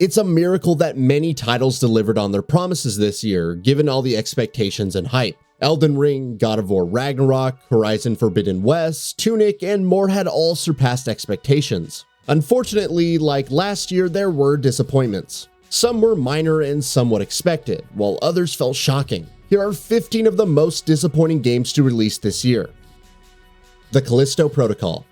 It's a miracle that many titles delivered on their promises this year, given all the expectations and hype. Elden Ring, God of War Ragnarok, Horizon Forbidden West, Tunic, and more had all surpassed expectations. Unfortunately, like last year, there were disappointments. Some were minor and somewhat expected, while others felt shocking. Here are 15 of the most disappointing games to release this year. The Callisto Protocol.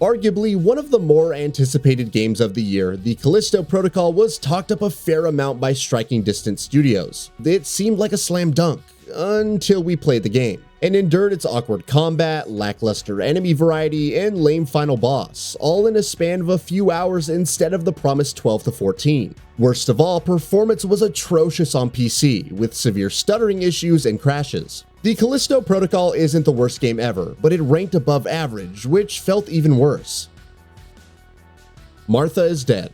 Arguably one of the more anticipated games of the year, the Callisto Protocol was talked up a fair amount by Striking Distance Studios. It seemed like a slam dunk, until we played the game, and endured its awkward combat, lackluster enemy variety, and lame final boss, all in a span of a few hours instead of the promised 12 to 14. Worst of all, performance was atrocious on PC, with severe stuttering issues and crashes. The Callisto Protocol isn't the worst game ever, but it ranked above average, which felt even worse. Martha is Dead.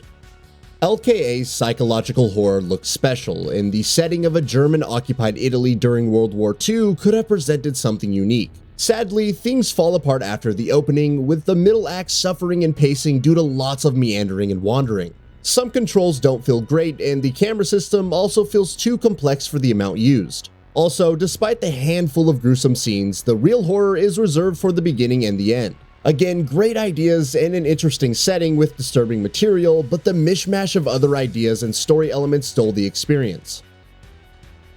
LKA's psychological horror looked special, and the setting of a German-occupied Italy during World War II could have presented something unique. Sadly, things fall apart after the opening, with the middle act suffering in pacing due to lots of meandering and wandering. Some controls don't feel great, and the camera system also feels too complex for the amount used. Also, despite the handful of gruesome scenes, the real horror is reserved for the beginning and the end. Again, great ideas and an interesting setting with disturbing material, but the mishmash of other ideas and story elements stole the experience.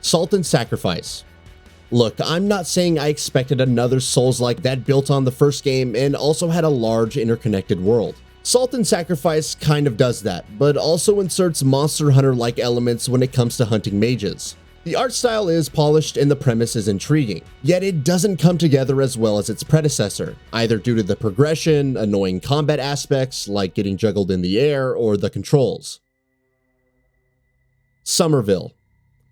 Salt and Sacrifice. Look, I'm not saying I expected another Souls-like that built on the first game and also had a large interconnected world. Salt and Sacrifice kind of does that, but also inserts Monster Hunter-like elements when it comes to hunting mages. The art style is polished and the premise is intriguing, yet it doesn't come together as well as its predecessor, either due to the progression, annoying combat aspects like getting juggled in the air, or the controls. Somerville.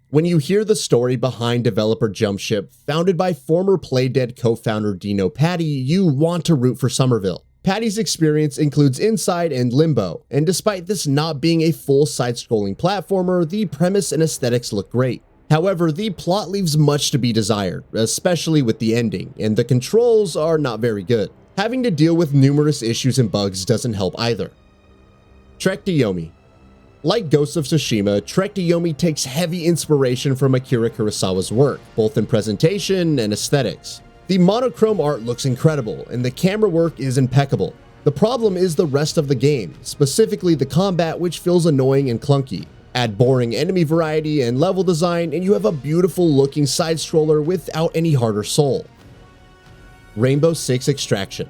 When you hear the story behind developer Jumpship, founded by former Playdead co-founder Dino Patti, you want to root for Somerville. Patty's experience includes Inside and Limbo, and despite this not being a full side-scrolling platformer, the premise and aesthetics look great. However, the plot leaves much to be desired, especially with the ending, and the controls are not very good. Having to deal with numerous issues and bugs doesn't help either. Trek to Yomi. Like Ghost of Tsushima, Trek to Yomi takes heavy inspiration from Akira Kurosawa's work, both in presentation and aesthetics. The monochrome art looks incredible, and the camera work is impeccable. The problem is the rest of the game, specifically the combat, which feels annoying and clunky. Add boring enemy variety and level design, and you have a beautiful looking side-scroller without any heart or soul. Rainbow Six Extraction.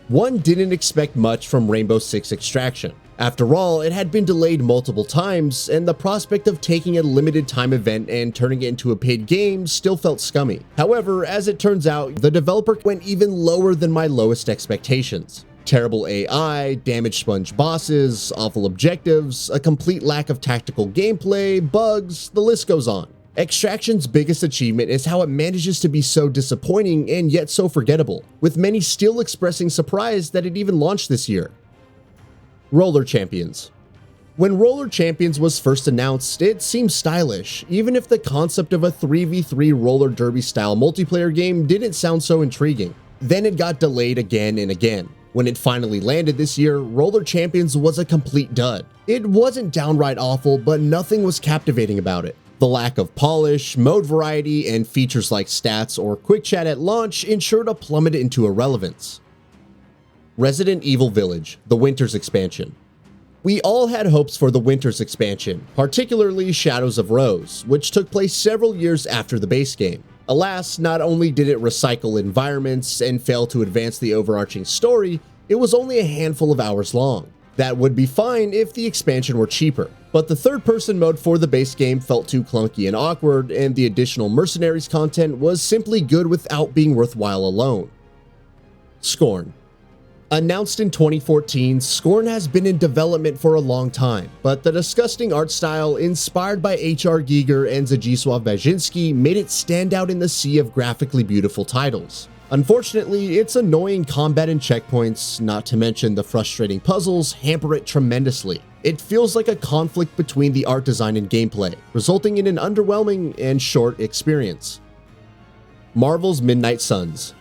One didn't expect much from Rainbow Six Extraction. After all, it had been delayed multiple times, and the prospect of taking a limited time event and turning it into a paid game still felt scummy. However, as it turns out, the developer went even lower than my lowest expectations. Terrible AI, damage sponge bosses, awful objectives, a complete lack of tactical gameplay, bugs, the list goes on. Extraction's biggest achievement is how it manages to be so disappointing and yet so forgettable, with many still expressing surprise that it even launched this year. Roller Champions. When Roller Champions was first announced, it seemed stylish, even if the concept of a 3v3 roller derby style multiplayer game didn't sound so intriguing. Then it got delayed again and again. When it finally landed this year, Roller Champions was a complete dud. It wasn't downright awful, but nothing was captivating about it. The lack of polish, mode variety, and features like stats or quick chat at launch ensured a plummet into irrelevance. Resident Evil Village, the Winters expansion. We all had hopes for the Winters expansion, particularly Shadows of Rose, which took place several years after the base game. Alas, not only did it recycle environments and fail to advance the overarching story, it was only a handful of hours long. That would be fine if the expansion were cheaper, but the third-person mode for the base game felt too clunky and awkward, and the additional Mercenaries content was simply good without being worthwhile alone. Scorn. Announced in 2014, Scorn has been in development for a long time, but the disgusting art style inspired by H.R. Giger and Zdzisław Baczynski made it stand out in the sea of graphically beautiful titles. Unfortunately, its annoying combat and checkpoints, not to mention the frustrating puzzles, hamper it tremendously. It feels like a conflict between the art design and gameplay, resulting in an underwhelming and short experience. Marvel's Midnight Suns.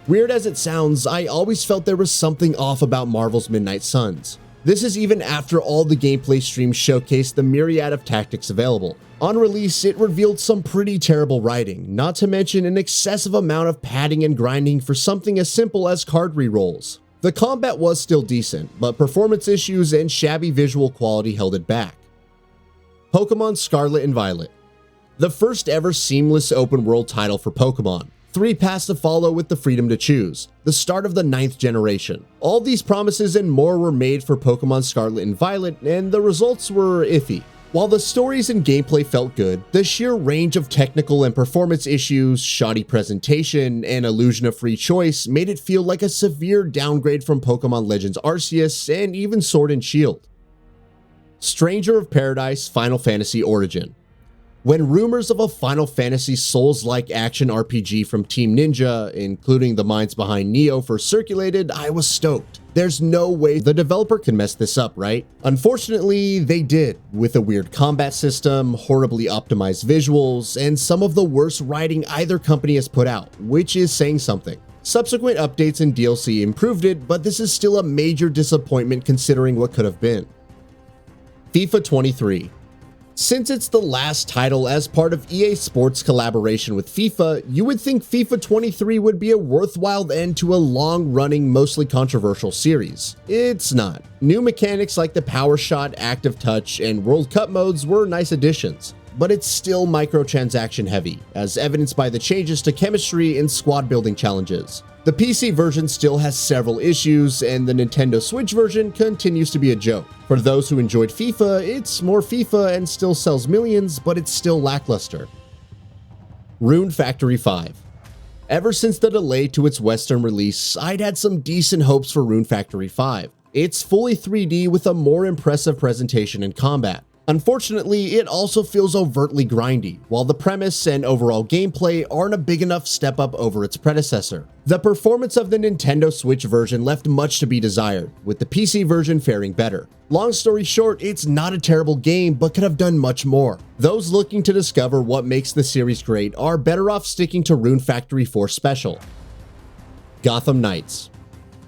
Weird as it sounds, I always felt there was something off about Marvel's Midnight Suns. This is even after all the gameplay streams showcased the myriad of tactics available. On release, it revealed some pretty terrible writing, not to mention an excessive amount of padding and grinding for something as simple as card rerolls. The combat was still decent, but performance issues and shabby visual quality held it back. Pokemon Scarlet and Violet. The first ever seamless open world title for Pokemon. 3 paths to follow with the freedom to choose. The start of the 9th generation. All these promises and more were made for Pokemon Scarlet and Violet, and the results were iffy. While the stories and gameplay felt good, the sheer range of technical and performance issues, shoddy presentation, and illusion of free choice made it feel like a severe downgrade from Pokemon Legends Arceus and even Sword and Shield. Stranger of Paradise Final Fantasy Origin. When rumors of a Final Fantasy Souls-like action RPG from Team Ninja, including the minds behind Neo, first circulated, I was stoked. There's no way the developer can mess this up, right? Unfortunately, they did, with a weird combat system, horribly optimized visuals, and some of the worst writing either company has put out, which is saying something. Subsequent updates and DLC improved it, but this is still a major disappointment considering what could have been. FIFA 23. Since it's the last title as part of EA Sports' collaboration with FIFA, you would think FIFA 23 would be a worthwhile end to a long-running, mostly controversial series. It's not. New mechanics like the Power Shot, Active Touch, and World Cup modes were nice additions, but it's still microtransaction heavy, as evidenced by the changes to chemistry and squad building challenges. The PC version still has several issues, and the Nintendo Switch version continues to be a joke. For those who enjoyed FIFA, it's more FIFA and still sells millions, but it's still lackluster. Rune Factory 5. Ever since the delay to its Western release, I'd had some decent hopes for Rune Factory 5. It's fully 3D with a more impressive presentation and combat. Unfortunately, it also feels overtly grindy, while the premise and overall gameplay aren't a big enough step up over its predecessor. The performance of the Nintendo Switch version left much to be desired, with the PC version faring better. Long story short, it's not a terrible game, but could have done much more. Those looking to discover what makes the series great are better off sticking to Rune Factory 4 Special. Gotham Knights.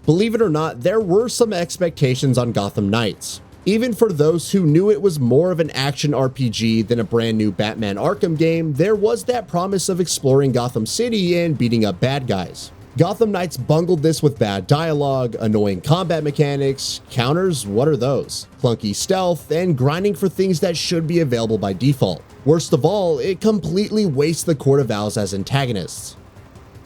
Believe it or not, there were some expectations on Gotham Knights. Even for those who knew it was more of an action RPG than a brand new Batman Arkham game, there was that promise of exploring Gotham City and beating up bad guys. Gotham Knights bungled this with bad dialogue, annoying combat mechanics, counters, what are those? Clunky stealth, and grinding for things that should be available by default. Worst of all, it completely wastes the Court of Owls as antagonists.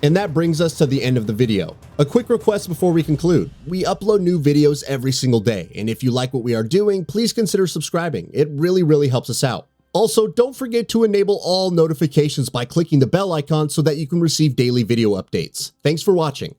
And that brings us to the end of the video. A quick request before we conclude. We upload new videos every single day, and if you like what we are doing, please consider subscribing. It really helps us out. Also, don't forget to enable all notifications by clicking the bell icon so that you can receive daily video updates. Thanks for watching.